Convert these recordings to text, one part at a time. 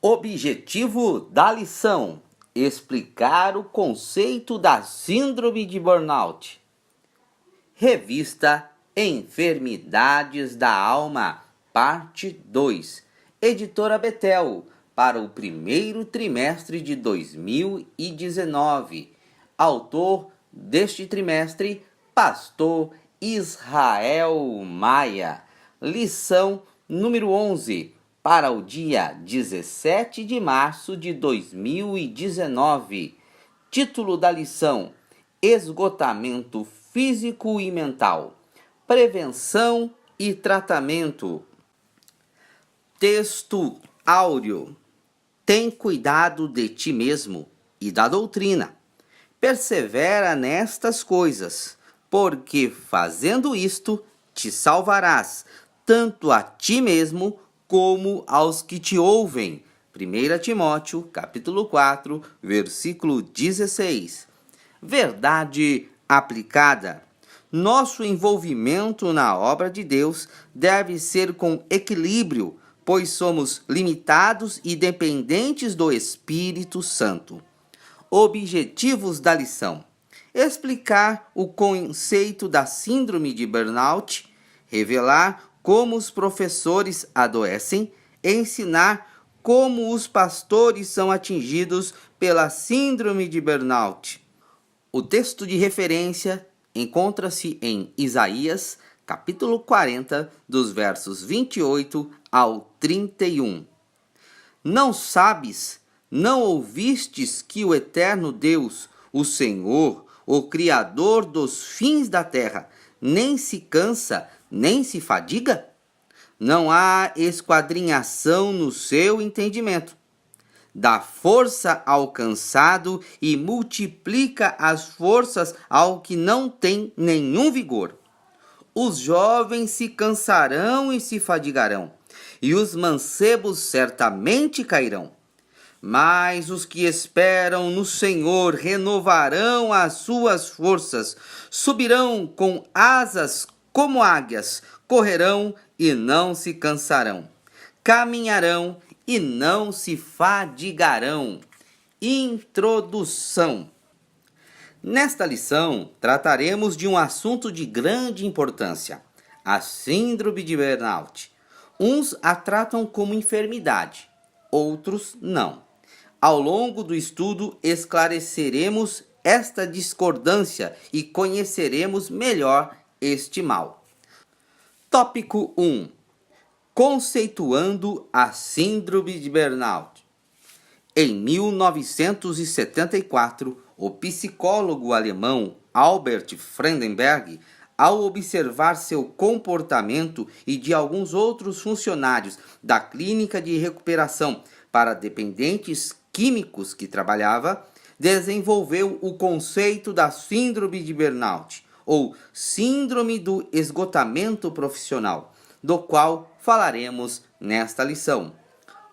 Objetivo da lição: explicar o conceito da síndrome de burnout. Revista Enfermidades da Alma, parte 2. Editora Betel, para o primeiro trimestre de 2019. Autor deste trimestre, Pastor Israel Maia. Lição número 11. Para o dia 17 de março de 2019. Título da lição: Esgotamento físico e mental. Prevenção e tratamento. Texto áureo. Tem cuidado de ti mesmo e da doutrina. Persevera nestas coisas, porque fazendo isto te salvarás, tanto a ti mesmo como aos que te ouvem. 1 Timóteo, capítulo 4, versículo 16. Verdade aplicada. Nosso envolvimento na obra de Deus deve ser com equilíbrio, pois somos limitados e dependentes do Espírito Santo. Objetivos da lição: explicar o conceito da síndrome de burnout, revelar como os professores adoecem, ensinar como os pastores são atingidos pela síndrome de burnout. O texto de referência encontra-se em Isaías, capítulo 40, dos versos 28 ao 31. Não sabes, não ouvistes que o eterno Deus, o Senhor, o Criador dos fins da terra, nem se cansa, nem se fadiga? Não há esquadrinhação no seu entendimento. Dá força ao cansado e multiplica as forças ao que não tem nenhum vigor. Os jovens se cansarão e se fadigarão, e os mancebos certamente cairão. Mas os que esperam no Senhor renovarão as suas forças, subirão com asas como águias, correrão e não se cansarão, caminharão e não se fadigarão. Introdução. Nesta lição, trataremos de um assunto de grande importância: a síndrome de burnout. Uns a tratam como enfermidade, outros não. Ao longo do estudo, esclareceremos esta discordância e conheceremos melhor este mal. Tópico 1. Conceituando a síndrome de burnout. Em 1974, o psicólogo alemão Albert Freudenberg, ao observar seu comportamento e de alguns outros funcionários da clínica de recuperação para dependentes químicos que trabalhava, desenvolveu o conceito da síndrome de burnout, ou síndrome do esgotamento profissional, do qual falaremos nesta lição.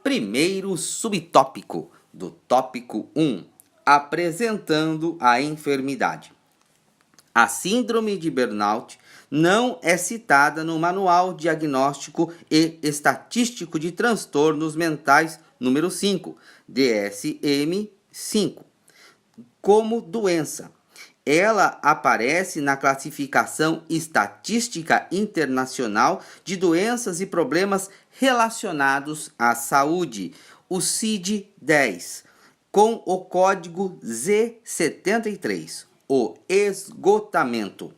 Primeiro subtópico do tópico 1, apresentando a enfermidade. A síndrome de burnout não é citada no Manual Diagnóstico e Estatístico de Transtornos Mentais número 5, DSM-5, como doença. Ela aparece na Classificação Estatística Internacional de Doenças e Problemas Relacionados à Saúde, o CID-10, com o código Z73, o esgotamento.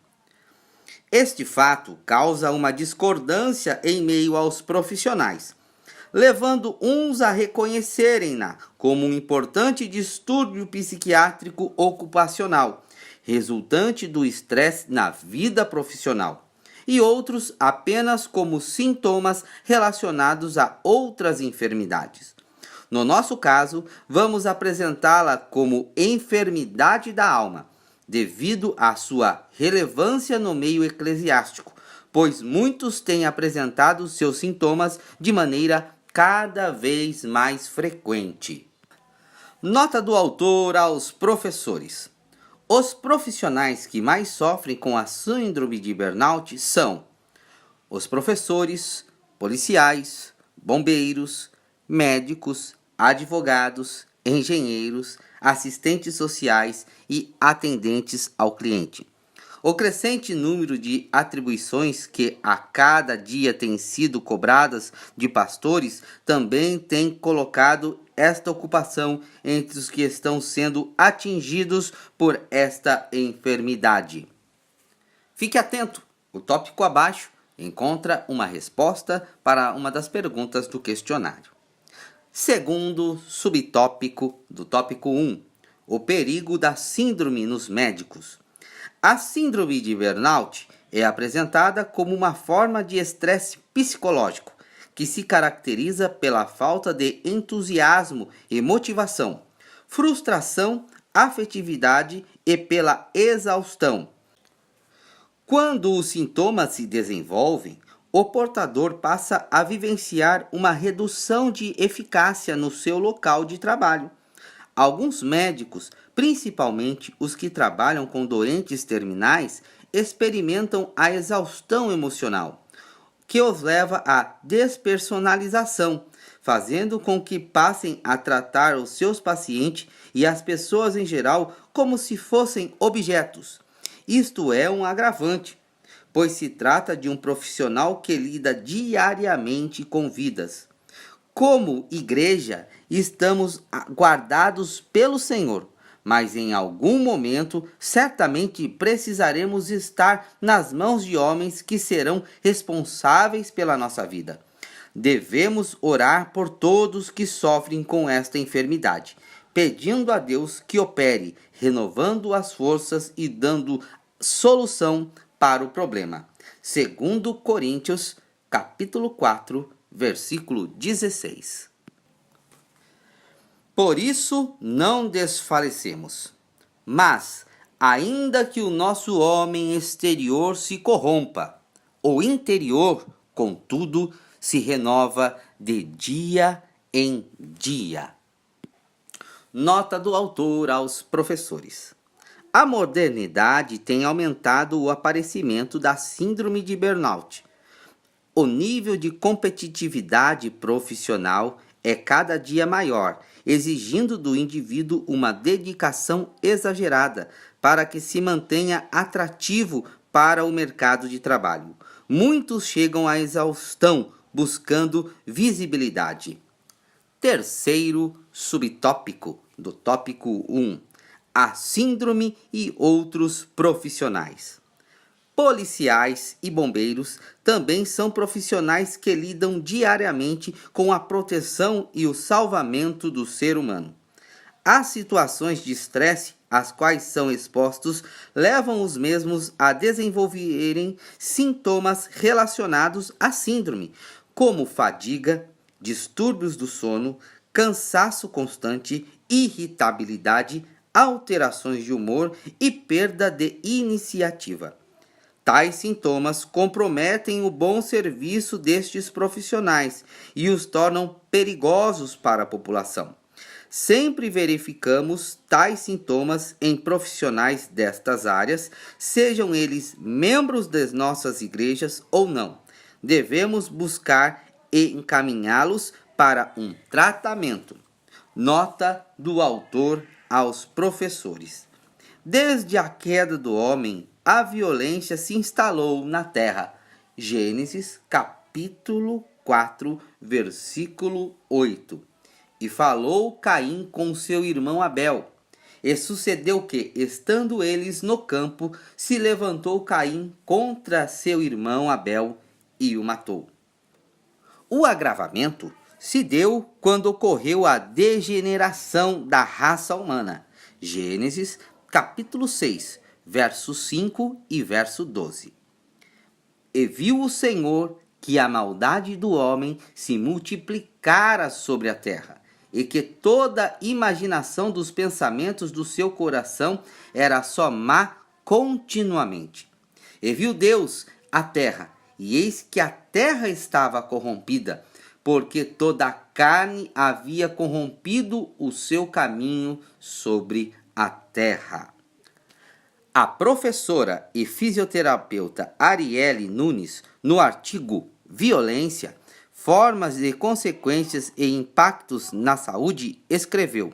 Este fato causa uma discordância em meio aos profissionais, levando uns a reconhecerem-na como um importante distúrbio psiquiátrico ocupacional, resultante do estresse na vida profissional, e outros apenas como sintomas relacionados a outras enfermidades. No nosso caso, vamos apresentá-la como enfermidade da alma, devido à sua relevância no meio eclesiástico, pois muitos têm apresentado seus sintomas de maneira cada vez mais frequente. Nota do autor aos professores. Os profissionais que mais sofrem com a síndrome de burnout são os professores, policiais, bombeiros, médicos, advogados, engenheiros, assistentes sociais e atendentes ao cliente. O crescente número de atribuições que a cada dia têm sido cobradas de pastores também tem colocado esta ocupação entre os que estão sendo atingidos por esta enfermidade. Fique atento, o tópico abaixo encontra uma resposta para uma das perguntas do questionário. Segundo subtópico do tópico 1, o perigo da síndrome nos médicos. A síndrome de burnout é apresentada como uma forma de estresse psicológico que se caracteriza pela falta de entusiasmo e motivação, frustração, afetividade e pela exaustão. Quando os sintomas se desenvolvem, o portador passa a vivenciar uma redução de eficácia no seu local de trabalho. Alguns médicos, principalmente os que trabalham com doentes terminais, experimentam a exaustão emocional, que os leva à despersonalização, fazendo com que passem a tratar os seus pacientes e as pessoas em geral como se fossem objetos. Isto é um agravante, pois se trata de um profissional que lida diariamente com vidas. Como igreja, estamos guardados pelo Senhor, mas em algum momento certamente precisaremos estar nas mãos de homens que serão responsáveis pela nossa vida. Devemos orar por todos que sofrem com esta enfermidade, pedindo a Deus que opere, renovando as forças e dando solução para o problema. Segundo Coríntios, capítulo 4, versículo 16. Por isso não desfalecemos, mas, ainda que o nosso homem exterior se corrompa, o interior, contudo, se renova de dia em dia. Nota do autor aos professores. A modernidade tem aumentado o aparecimento da síndrome de burnout. O nível de competitividade profissional é cada dia maior, exigindo do indivíduo uma dedicação exagerada para que se mantenha atrativo para o mercado de trabalho. Muitos chegam à exaustão buscando visibilidade. Terceiro subtópico do tópico 1, a síndrome e outros profissionais. Policiais e bombeiros também são profissionais que lidam diariamente com a proteção e o salvamento do ser humano. As situações de estresse às quais são expostos levam os mesmos a desenvolverem sintomas relacionados à síndrome, como fadiga, distúrbios do sono, cansaço constante, irritabilidade, alterações de humor e perda de iniciativa. Tais sintomas comprometem o bom serviço destes profissionais e os tornam perigosos para a população. Sempre verificamos tais sintomas em profissionais destas áreas, sejam eles membros das nossas igrejas ou não. Devemos buscar e encaminhá-los para um tratamento. Nota do autor aos professores. Desde a queda do homem, a violência se instalou na terra. Gênesis, capítulo 4, versículo 8. E falou Caim com seu irmão Abel. E sucedeu que, estando eles no campo, se levantou Caim contra seu irmão Abel e o matou. O agravamento se deu quando ocorreu a degeneração da raça humana. Gênesis, capítulo 6, verso 5 e verso 12. E viu o Senhor que a maldade do homem se multiplicara sobre a terra, e que toda imaginação dos pensamentos do seu coração era só má continuamente. E viu Deus a terra, e eis que a terra estava corrompida, porque toda a carne havia corrompido o seu caminho sobre a terra. A professora e fisioterapeuta Arielle Nunes, no artigo Violência, formas e consequências e impactos na saúde, escreveu: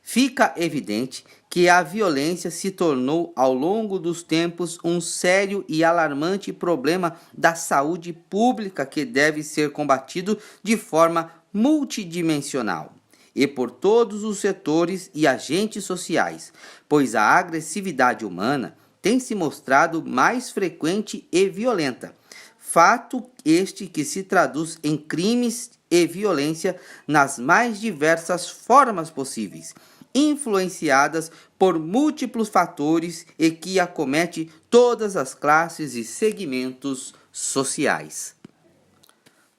fica evidente que a violência se tornou ao longo dos tempos um sério e alarmante problema da saúde pública que deve ser combatido de forma multidimensional e por todos os setores e agentes sociais, pois a agressividade humana tem se mostrado mais frequente e violenta. Fato este que se traduz em crimes e violência nas mais diversas formas possíveis, influenciadas por múltiplos fatores e que acomete todas as classes e segmentos sociais.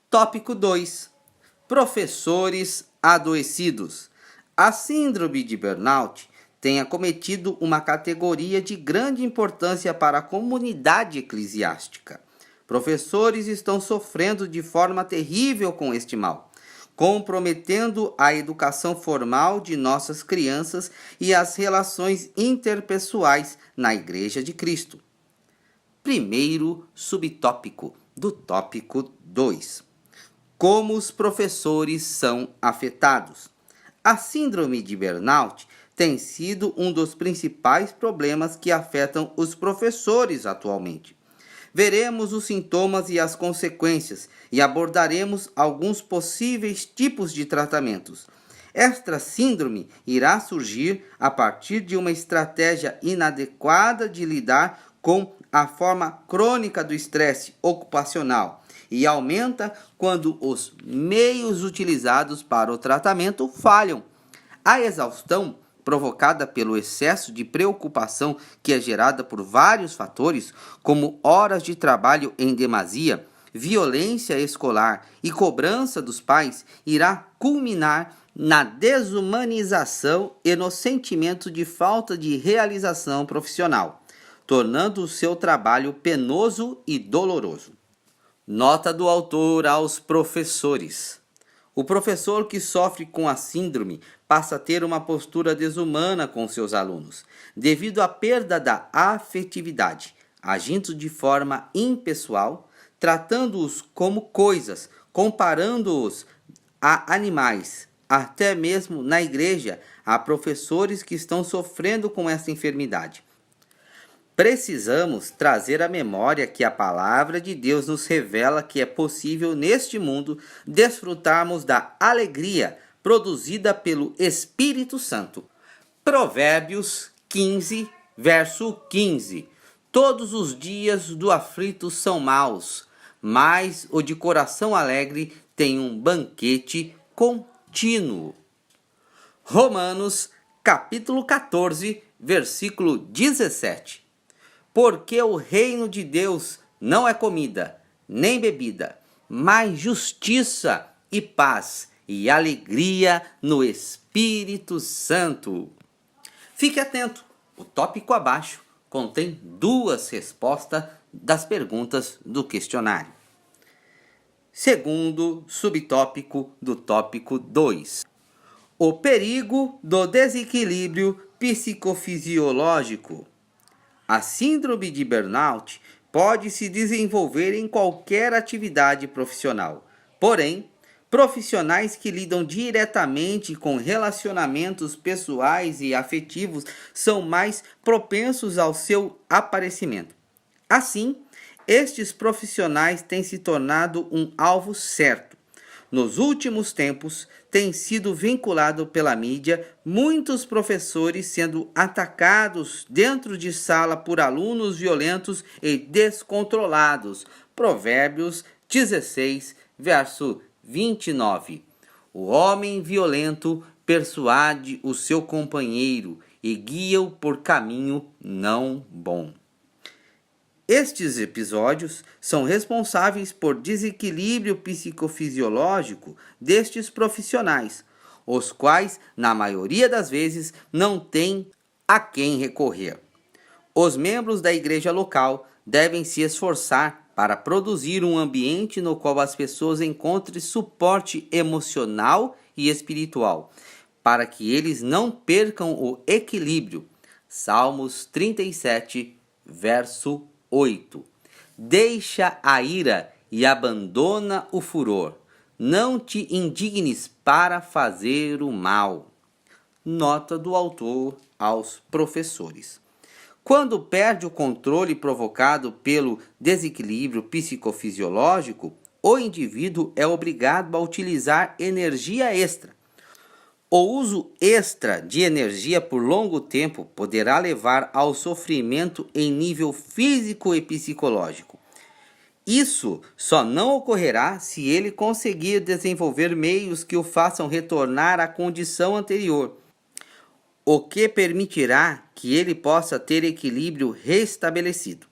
Tópico 2. Professores adoecidos. A síndrome de burnout tem acometido uma categoria de grande importância para a comunidade eclesiástica. Professores estão sofrendo de forma terrível com este mal, comprometendo a educação formal de nossas crianças e as relações interpessoais na Igreja de Cristo. Primeiro subtópico do tópico 2. Como os professores são afetados. A síndrome de burnout tem sido um dos principais problemas que afetam os professores atualmente. Veremos os sintomas e as consequências e abordaremos alguns possíveis tipos de tratamentos. Esta síndrome irá surgir a partir de uma estratégia inadequada de lidar com a forma crônica do estresse ocupacional e aumenta quando os meios utilizados para o tratamento falham. A exaustão provocada pelo excesso de preocupação que é gerada por vários fatores, como horas de trabalho em demasia, violência escolar e cobrança dos pais, irá culminar na desumanização e no sentimento de falta de realização profissional, tornando o seu trabalho penoso e doloroso. Nota do autor aos professores. O professor que sofre com a síndrome passa a ter uma postura desumana com seus alunos, devido à perda da afetividade, agindo de forma impessoal, tratando-os como coisas, comparando-os a animais. Até mesmo na igreja há professores que estão sofrendo com essa enfermidade. Precisamos trazer à memória que a palavra de Deus nos revela que é possível neste mundo desfrutarmos da alegria produzida pelo Espírito Santo. Provérbios 15, verso 15. Todos os dias do aflito são maus, mas o de coração alegre tem um banquete contínuo. Romanos, capítulo 14, versículo 17. Porque o reino de Deus não é comida, nem bebida, mas justiça e paz e alegria no Espírito Santo. Fique atento, o tópico abaixo contém 2 respostas das perguntas do questionário. Segundo subtópico do tópico 2. O perigo do desequilíbrio psicofisiológico. A síndrome de burnout pode se desenvolver em qualquer atividade profissional. Porém, profissionais que lidam diretamente com relacionamentos pessoais e afetivos são mais propensos ao seu aparecimento. Assim, estes profissionais têm se tornado um alvo certo. Nos últimos tempos, tem sido vinculado pela mídia muitos professores sendo atacados dentro de sala por alunos violentos e descontrolados. Provérbios 16, verso 29. O homem violento persuade o seu companheiro e guia-o por caminho não bom. Estes episódios são responsáveis por desequilíbrio psicofisiológico destes profissionais, os quais, na maioria das vezes, não têm a quem recorrer. Os membros da igreja local devem se esforçar para produzir um ambiente no qual as pessoas encontrem suporte emocional e espiritual, para que eles não percam o equilíbrio. Salmos 37, verso 8. Deixa a ira e abandona o furor. Não te indignes para fazer o mal. Nota do autor aos professores. Quando perde o controle provocado pelo desequilíbrio psicofisiológico, o indivíduo é obrigado a utilizar energia extra. O uso extra de energia por longo tempo poderá levar ao sofrimento em nível físico e psicológico. Isso só não ocorrerá se ele conseguir desenvolver meios que o façam retornar à condição anterior, o que permitirá que ele possa ter equilíbrio restabelecido.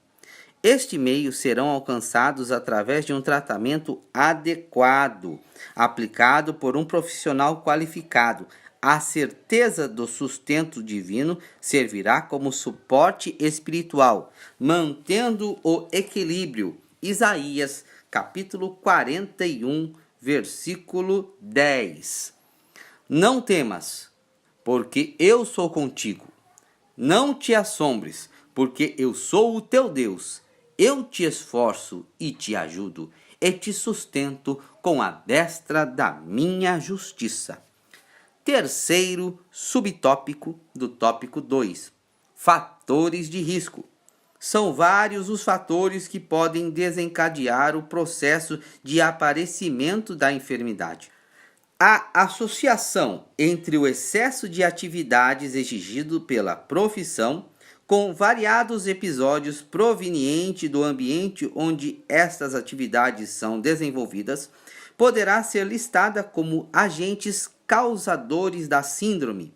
Estes meios serão alcançados através de um tratamento adequado, aplicado por um profissional qualificado. A certeza do sustento divino servirá como suporte espiritual, mantendo o equilíbrio. Isaías, capítulo 41, versículo 10. Não temas, porque eu sou contigo. Não te assombres, porque eu sou o teu Deus. Eu te esforço e te ajudo, e te sustento com a destra da minha justiça. Terceiro subtópico do tópico 2. Fatores de risco. São vários os fatores que podem desencadear o processo de aparecimento da enfermidade. A associação entre o excesso de atividades exigido pela profissão com variados episódios provenientes do ambiente onde estas atividades são desenvolvidas, poderá ser listada como agentes causadores da síndrome.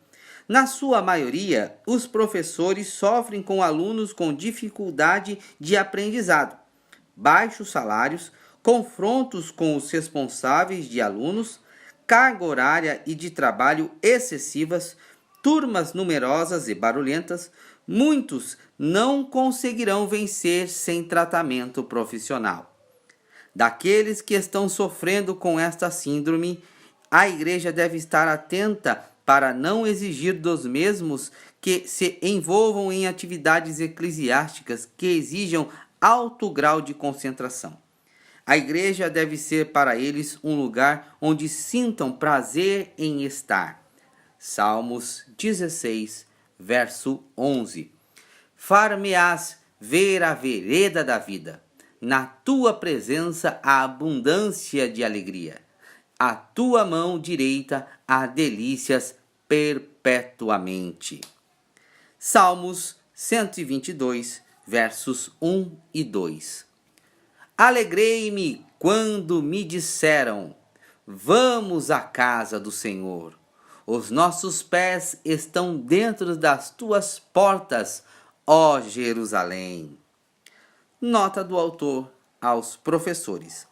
Na sua maioria, os professores sofrem com alunos com dificuldade de aprendizado, baixos salários, confrontos com os responsáveis de alunos, carga horária e de trabalho excessivas, turmas numerosas e barulhentas. Muitos não conseguirão vencer sem tratamento profissional. Daqueles que estão sofrendo com esta síndrome, a igreja deve estar atenta para não exigir dos mesmos que se envolvam em atividades eclesiásticas que exijam alto grau de concentração. A igreja deve ser para eles um lugar onde sintam prazer em estar. Salmos 16, verso 11. Far-me-ás ver a vereda da vida. Na tua presença há abundância de alegria. A tua mão direita há delícias perpetuamente. Salmos 122, versos 1 e 2. Alegrei-me quando me disseram: vamos à casa do Senhor. Os nossos pés estão dentro das tuas portas, ó Jerusalém. Nota do autor aos professores.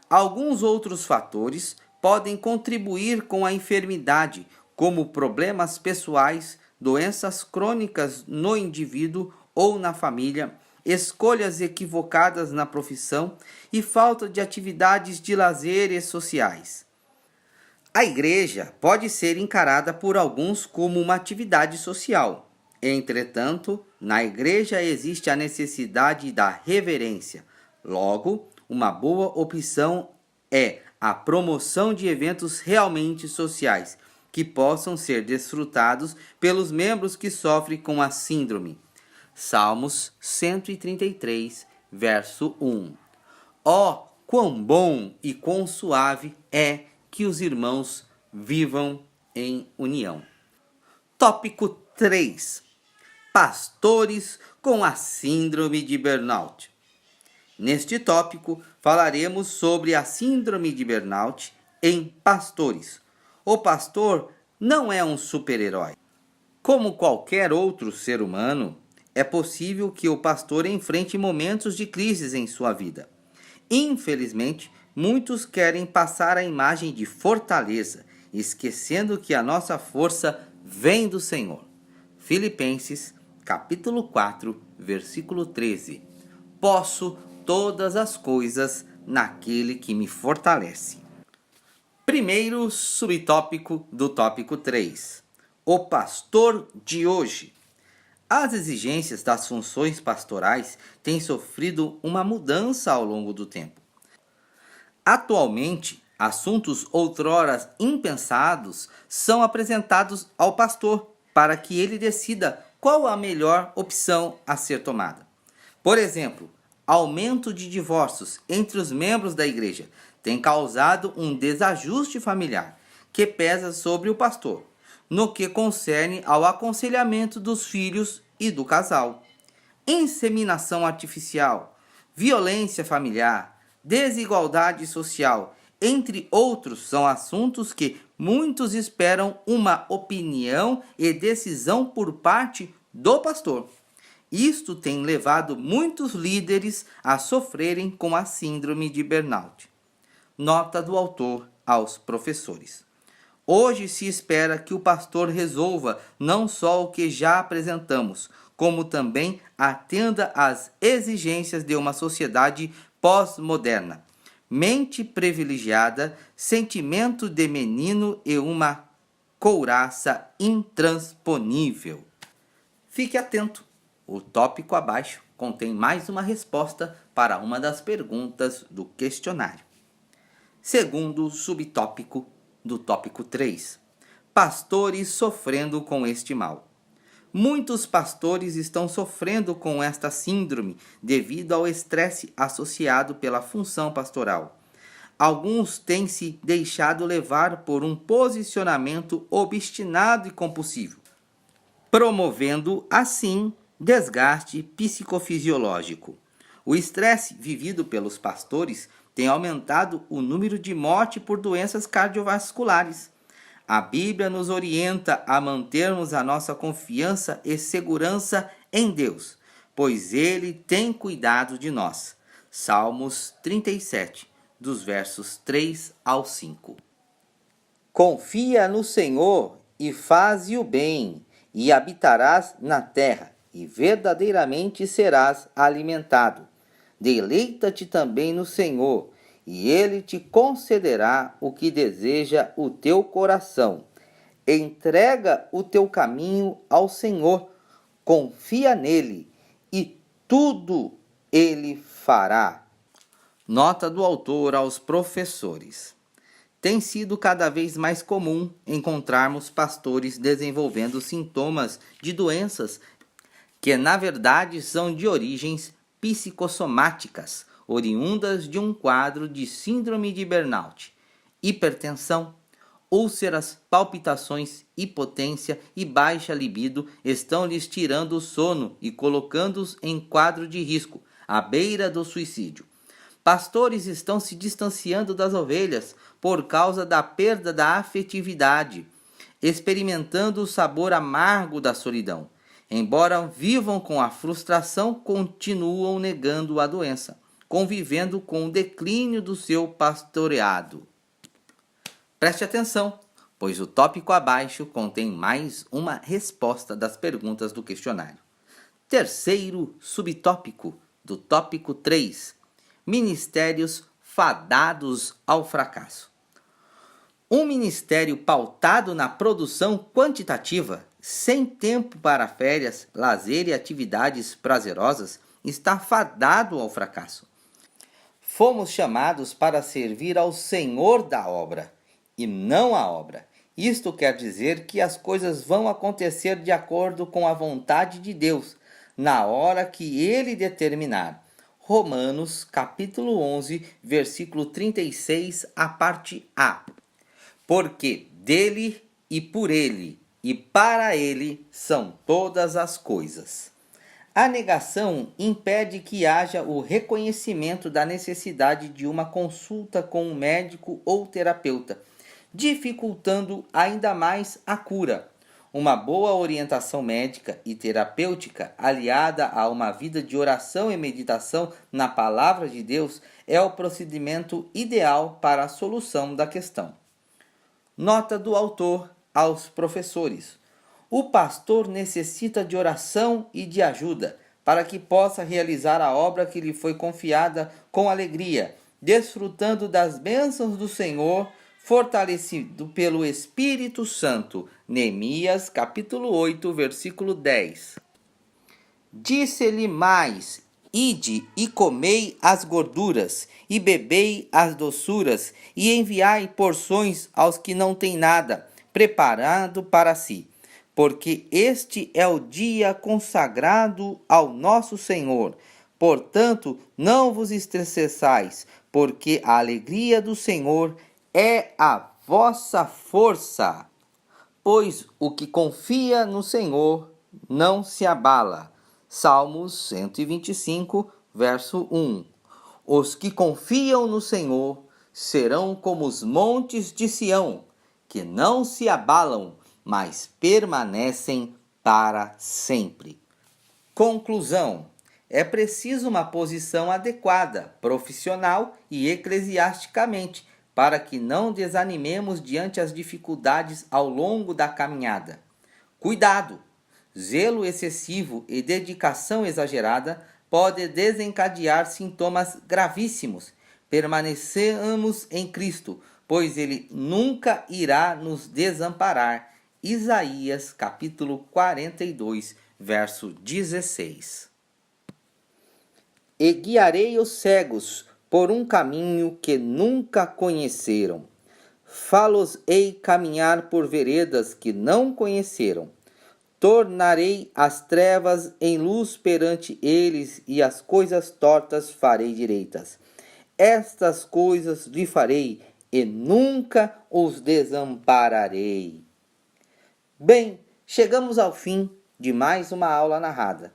Alguns outros fatores podem contribuir com a enfermidade, como problemas pessoais, doenças crônicas no indivíduo ou na família, escolhas equivocadas na profissão e falta de atividades de lazer e sociais. A igreja pode ser encarada por alguns como uma atividade social. Entretanto, na igreja existe a necessidade da reverência. Logo, uma boa opção é a promoção de eventos realmente sociais, que possam ser desfrutados pelos membros que sofrem com a síndrome. Salmos 133, verso 1. Ó, quão bom e quão suave é que os irmãos vivam em união. Tópico 3. Pastores com a síndrome de burnout. Neste tópico, falaremos sobre a síndrome de burnout em pastores. O pastor não é um super-herói. Como qualquer outro ser humano, é possível que o pastor enfrente momentos de crise em sua vida. Infelizmente, muitos querem passar a imagem de fortaleza, esquecendo que a nossa força vem do Senhor. Filipenses, capítulo 4, versículo 13. Posso todas as coisas naquele que me fortalece. Primeiro subtópico do tópico 3. O pastor de hoje. As exigências das funções pastorais têm sofrido uma mudança ao longo do tempo. Atualmente, Assuntos outrora impensados são apresentados ao pastor para que ele decida qual a melhor opção a ser tomada. Por exemplo, aumento de divórcios entre os membros da igreja tem causado um desajuste familiar que pesa sobre o pastor, no que concerne ao aconselhamento dos filhos e do casal. Inseminação artificial, violência familiar, desigualdade social, entre outros, são assuntos que muitos esperam uma opinião e decisão por parte do pastor. Isto tem levado muitos líderes a sofrerem com a síndrome de burnout. Nota do autor aos professores. Hoje se espera que o pastor resolva não só o que já apresentamos, como também atenda às exigências de uma sociedade pós-moderna. Mente privilegiada, sentimento de menino e uma couraça intransponível. Fique atento, o tópico abaixo contém mais uma resposta para uma das perguntas do questionário. Segundo subtópico do tópico 3, pastores sofrendo com este mal. Muitos pastores estão sofrendo com esta síndrome devido ao estresse associado pela função pastoral. Alguns têm se deixado levar por um posicionamento obstinado e compulsivo, promovendo, assim, desgaste psicofisiológico. O estresse vivido pelos pastores tem aumentado o número de mortes por doenças cardiovasculares. A Bíblia nos orienta a mantermos a nossa confiança e segurança em Deus, pois Ele tem cuidado de nós. Salmos 37, dos versos 3 ao 5. Confia no Senhor e faze o bem, e habitarás na terra, e verdadeiramente serás alimentado. Deleita-te também no Senhor, e Ele te concederá o que deseja o teu coração. Entrega o teu caminho ao Senhor, confia nele, e tudo Ele fará. Nota do autor aos professores. Tem sido cada vez mais comum encontrarmos pastores desenvolvendo sintomas de doenças que, na verdade, são de origens psicossomáticas, oriundas de um quadro de síndrome de burnout, hipertensão, úlceras, palpitações, impotência e baixa libido estão lhes tirando o sono e colocando-os em quadro de risco, à beira do suicídio. Pastores estão se distanciando das ovelhas por causa da perda da afetividade, experimentando o sabor amargo da solidão. Embora vivam com a frustração, continuam negando a doença, convivendo com o declínio do seu pastoreado. Preste atenção, pois o tópico abaixo contém mais uma resposta das perguntas do questionário. Terceiro subtópico do tópico 3. Ministérios fadados ao fracasso. Um ministério pautado na produção quantitativa, sem tempo para férias, lazer e atividades prazerosas, está fadado ao fracasso. Fomos chamados para servir ao Senhor da obra, e não à obra. Isto quer dizer que as coisas vão acontecer de acordo com a vontade de Deus, na hora que Ele determinar. Romanos, capítulo 11, versículo 36, a parte A. Porque dele e por ele e para ele são todas as coisas. A negação impede que haja o reconhecimento da necessidade de uma consulta com um médico ou terapeuta, dificultando ainda mais a cura. Uma boa orientação médica e terapêutica, aliada a uma vida de oração e meditação na palavra de Deus, é o procedimento ideal para a solução da questão. Nota do autor aos professores. O pastor necessita de oração e de ajuda para que possa realizar a obra que lhe foi confiada com alegria, desfrutando das bênçãos do Senhor, fortalecido pelo Espírito Santo. Neemias, capítulo 8, versículo 10. Disse-lhe mais, Ide e comei as gorduras, e bebei as doçuras, e enviai porções aos que não têm nada preparado para si. Porque este é o dia consagrado ao nosso Senhor. Portanto, não vos estresseçais, porque a alegria do Senhor é a vossa força. Pois o que confia no Senhor não se abala. Salmos 125, verso 1. Os que confiam no Senhor serão como os montes de Sião, que não se abalam, mas permanecem para sempre. Conclusão: é preciso uma posição adequada, profissional e eclesiasticamente, para que não desanimemos diante as dificuldades ao longo da caminhada. Cuidado! Zelo excessivo e dedicação exagerada pode desencadear sintomas gravíssimos. Permanecemos em Cristo, pois Ele nunca irá nos desamparar. Isaías capítulo 42, verso 16. E guiarei os cegos por um caminho que nunca conheceram. Fá-los-ei caminhar por veredas que não conheceram. Tornarei as trevas em luz perante eles, e as coisas tortas farei direitas. Estas coisas lhe farei, e nunca os desampararei. Bem, chegamos ao fim de mais uma aula narrada.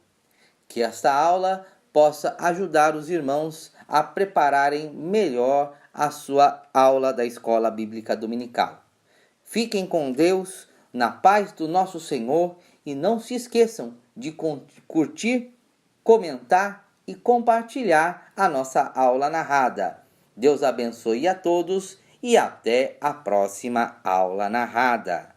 Que esta aula possa ajudar os irmãos a prepararem melhor a sua aula da Escola Bíblica Dominical. Fiquem com Deus, na paz do nosso Senhor, e não se esqueçam de curtir, comentar e compartilhar a nossa aula narrada. Deus abençoe a todos e até a próxima aula narrada.